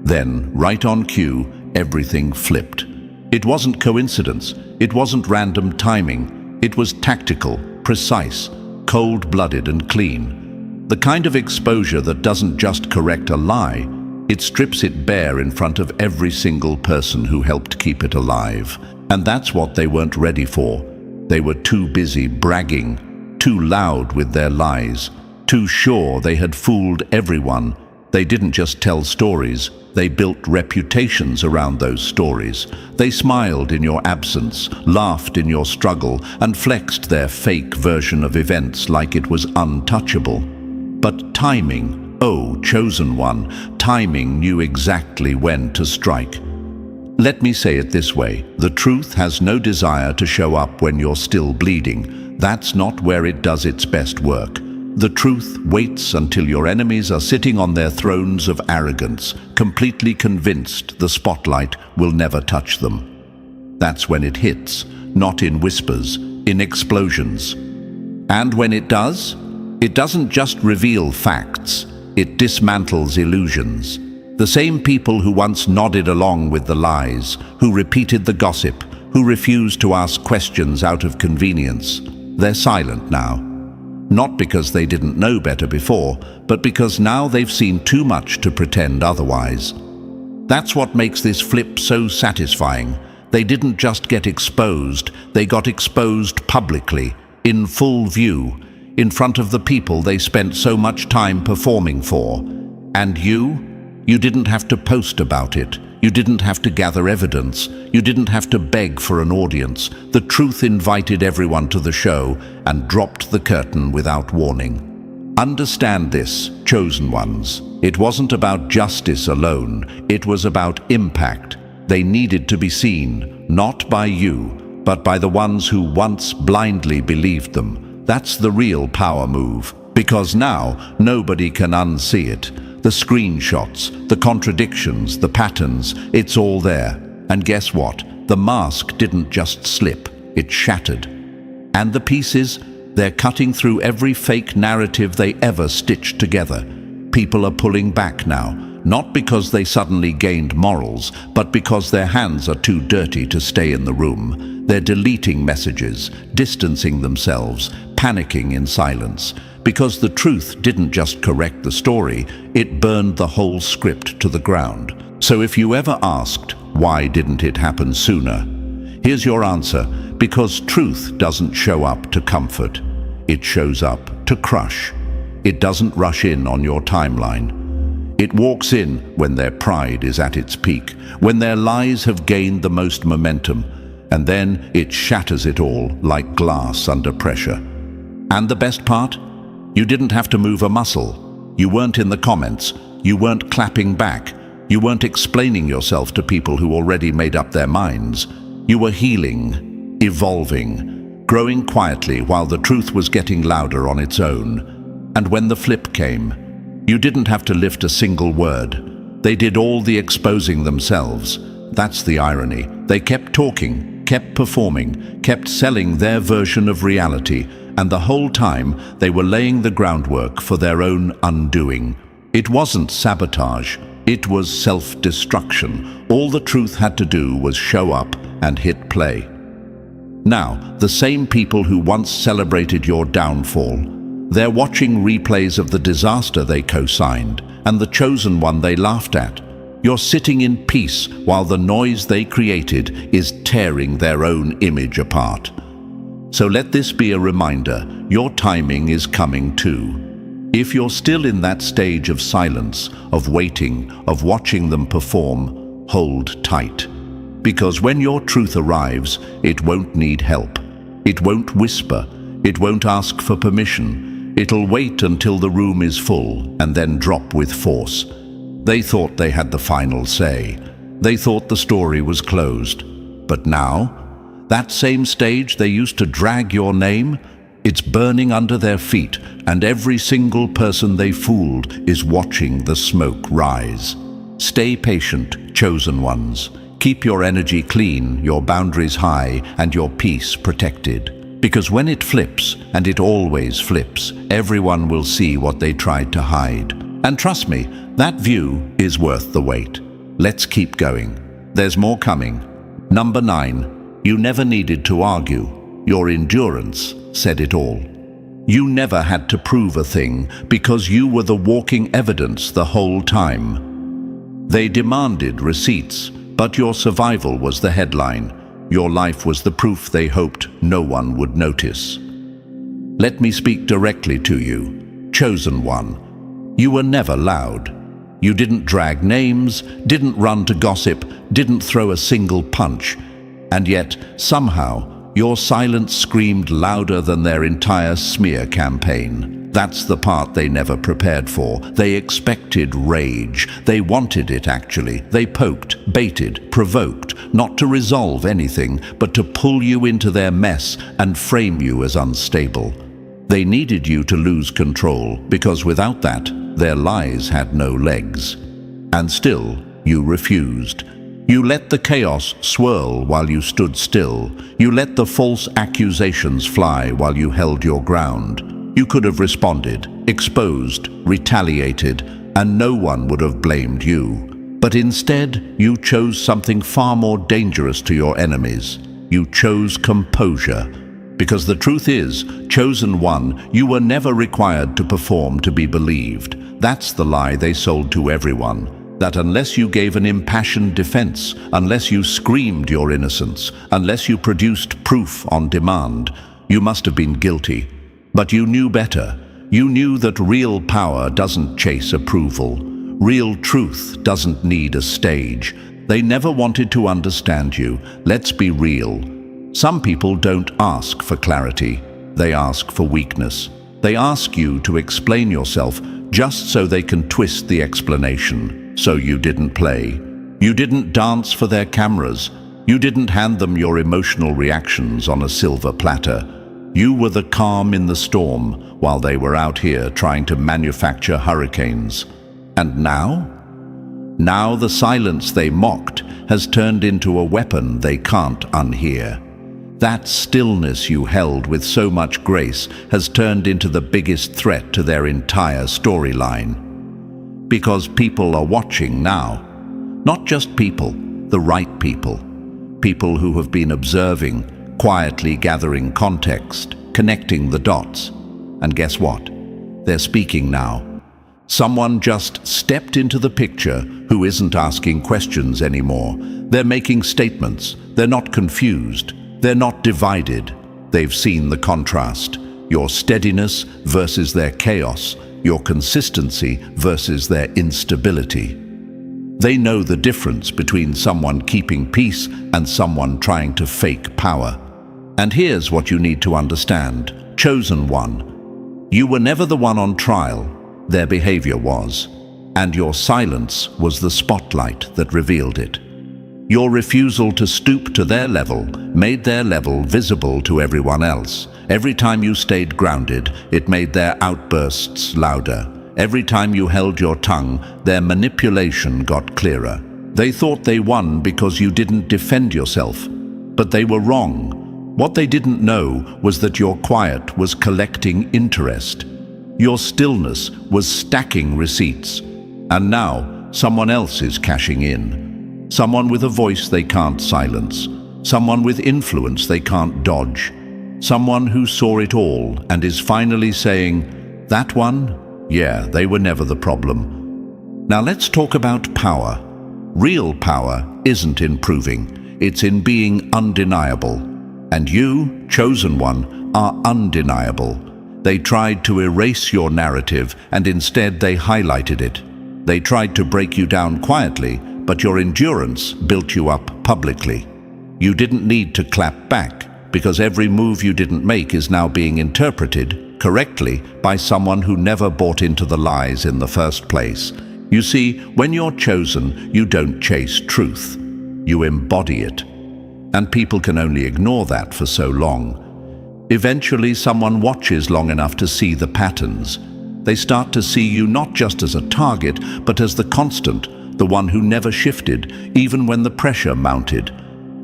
Then, right on cue, everything flipped. It wasn't coincidence. It wasn't random timing. It was tactical, precise, cold-blooded and clean. The kind of exposure that doesn't just correct a lie, it strips it bare in front of every single person who helped keep it alive. And that's what they weren't ready for. They were too busy bragging, too loud with their lies, too sure they had fooled everyone. They didn't just tell stories, they built reputations around those stories. They smiled in your absence, laughed in your struggle, and flexed their fake version of events like it was untouchable. But timing, oh, chosen one, timing knew exactly when to strike. Let me say it this way, the truth has no desire to show up when you're still bleeding. That's not where it does its best work. The truth waits until your enemies are sitting on their thrones of arrogance, completely convinced the spotlight will never touch them. That's when it hits, not in whispers, in explosions. And when it does, it doesn't just reveal facts, it dismantles illusions. The same people who once nodded along with the lies, who repeated the gossip, who refused to ask questions out of convenience, they're silent now. Not because they didn't know better before, but because now they've seen too much to pretend otherwise. That's what makes this flip so satisfying. They didn't just get exposed, they got exposed publicly, in full view, in front of the people they spent so much time performing for. And you didn't have to post about it. You didn't have to gather evidence. You didn't have to beg for an audience. The truth invited everyone to the show and dropped the curtain without warning. Understand this, chosen ones. It wasn't about justice alone. It was about impact. They needed to be seen, not by you, but by the ones who once blindly believed them. That's the real power move. Because now, nobody can unsee it. The screenshots, the contradictions, the patterns, it's all there. And guess what? The mask didn't just slip, it shattered. And the pieces, they're cutting through every fake narrative they ever stitched together. People are pulling back now, not because they suddenly gained morals, but because their hands are too dirty to stay in the room. They're deleting messages, distancing themselves, panicking in silence. Because the truth didn't just correct the story, it burned the whole script to the ground. So if you ever asked, why didn't it happen sooner? Here's your answer: because truth doesn't show up to comfort. It shows up to crush. It doesn't rush in on your timeline. It walks in when their pride is at its peak, when their lies have gained the most momentum, and then it shatters it all like glass under pressure. And the best part? You didn't have to move a muscle. You weren't in the comments. You weren't clapping back. You weren't explaining yourself to people who already made up their minds. You were healing, evolving, growing quietly while the truth was getting louder on its own. And when the flip came, you didn't have to lift a single word. They did all the exposing themselves. That's the irony. They kept talking, kept performing, kept selling their version of reality, and the whole time they were laying the groundwork for their own undoing. It wasn't sabotage, it was self-destruction. All the truth had to do was show up and hit play. Now, the same people who once celebrated your downfall, they're watching replays of the disaster they co-signed and the chosen one they laughed at. You're sitting in peace while the noise they created is tearing their own image apart. So let this be a reminder, your timing is coming too. If you're still in that stage of silence, of waiting, of watching them perform, hold tight. Because when your truth arrives, it won't need help. It won't whisper. It won't ask for permission. It'll wait until the room is full and then drop with force. They thought they had the final say. They thought the story was closed. But now, that same stage they used to drag your name, it's burning under their feet, and every single person they fooled is watching the smoke rise. Stay patient, chosen ones. Keep your energy clean, your boundaries high, and your peace protected. Because when it flips, and it always flips, everyone will see what they tried to hide. And trust me, that view is worth the wait. Let's keep going. There's more coming. Number 9. You never needed to argue. Your endurance said it all. You never had to prove a thing because you were the walking evidence the whole time. They demanded receipts, but your survival was the headline. Your life was the proof they hoped no one would notice. Let me speak directly to you, chosen one. You were never loud. You didn't drag names, didn't run to gossip, didn't throw a single punch. And yet, somehow, your silence screamed louder than their entire smear campaign. That's the part they never prepared for. They expected rage. They wanted it, actually. They poked, baited, provoked, not to resolve anything, but to pull you into their mess and frame you as unstable. They needed you to lose control, because without that, their lies had no legs. And still, you refused. You let the chaos swirl while you stood still. You let the false accusations fly while you held your ground. You could have responded, exposed, retaliated, and no one would have blamed you. But instead, you chose something far more dangerous to your enemies. You chose composure. Because the truth is, chosen one, you were never required to perform to be believed. That's the lie they sold to everyone. That unless you gave an impassioned defense, unless you screamed your innocence, unless you produced proof on demand, you must have been guilty. But you knew better. You knew that real power doesn't chase approval. Real truth doesn't need a stage. They never wanted to understand you. Let's be real. Some people don't ask for clarity. They ask for weakness. They ask you to explain yourself just so they can twist the explanation. So you didn't play. You didn't dance for their cameras. You didn't hand them your emotional reactions on a silver platter. You were the calm in the storm while they were out here trying to manufacture hurricanes. And now? Now the silence they mocked has turned into a weapon they can't unhear. That stillness you held with so much grace has turned into the biggest threat to their entire storyline. Because people are watching now. Not just people, the right people. People who have been observing, quietly gathering context, connecting the dots. And guess what? They're speaking now. Someone just stepped into the picture who isn't asking questions anymore. They're making statements. They're not confused. They're not divided. They've seen the contrast. Your steadiness versus their chaos. Your consistency versus their instability. They know the difference between someone keeping peace and someone trying to fake power. And here's what you need to understand. Chosen one. You were never the one on trial. Their behavior was. And your silence was the spotlight that revealed it. Your refusal to stoop to their level made their level visible to everyone else. Every time you stayed grounded, it made their outbursts louder. Every time you held your tongue, their manipulation got clearer. They thought they won because you didn't defend yourself. But they were wrong. What they didn't know was that your quiet was collecting interest. Your stillness was stacking receipts. And now, someone else is cashing in. Someone with a voice they can't silence. Someone with influence they can't dodge. Someone who saw it all and is finally saying, that one? Yeah, they were never the problem. Now let's talk about power. Real power isn't in proving. It's in being undeniable. And you, chosen one, are undeniable. They tried to erase your narrative and instead they highlighted it. They tried to break you down quietly, but your endurance built you up publicly. You didn't need to clap back, because every move you didn't make is now being interpreted correctly by someone who never bought into the lies in the first place. You see, when you're chosen, you don't chase truth. You embody it. And people can only ignore that for so long. Eventually, someone watches long enough to see the patterns. They start to see you not just as a target, but as the constant, the one who never shifted, even when the pressure mounted.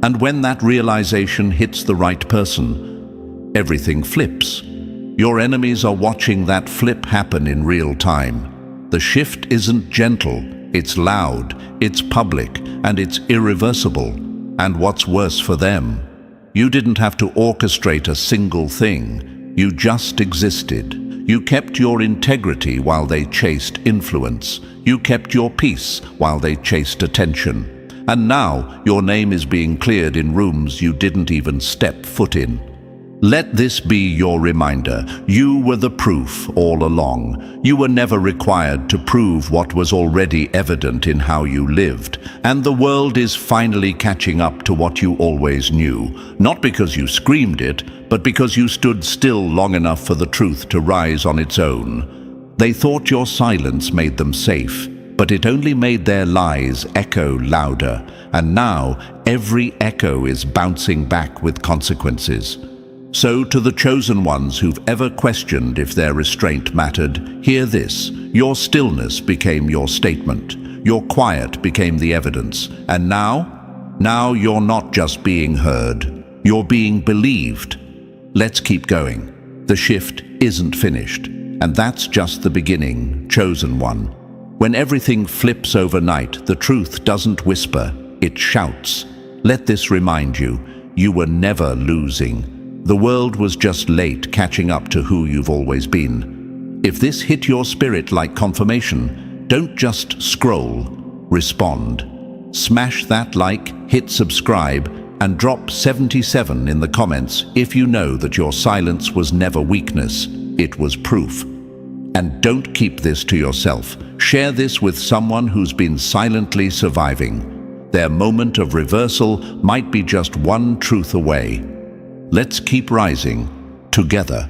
And when that realization hits the right person, everything flips. Your enemies are watching that flip happen in real time. The shift isn't gentle, it's loud, it's public, and it's irreversible. And what's worse for them, you didn't have to orchestrate a single thing. You just existed. You kept your integrity while they chased influence. You kept your peace while they chased attention. And now your name is being cleared in rooms you didn't even step foot in. Let this be your reminder. You were the proof all along. You were never required to prove what was already evident in how you lived. And the world is finally catching up to what you always knew. Not because you screamed it, but because you stood still long enough for the truth to rise on its own. They thought your silence made them safe, but it only made their lies echo louder. And now every echo is bouncing back with consequences. So to the chosen ones who've ever questioned if their restraint mattered, hear this. Your stillness became your statement. Your quiet became the evidence. And now you're not just being heard. You're being believed. Let's keep going. The shift isn't finished. And that's just the beginning, chosen one. When everything flips overnight, the truth doesn't whisper, it shouts. Let this remind you, you were never losing. The world was just late catching up to who you've always been. If this hit your spirit like confirmation, don't just scroll, respond. Smash that like, hit subscribe, and drop 77 in the comments if you know that your silence was never weakness, it was proof. And don't keep this to yourself. Share this with someone who's been silently surviving. Their moment of reversal might be just one truth away. Let's keep rising together.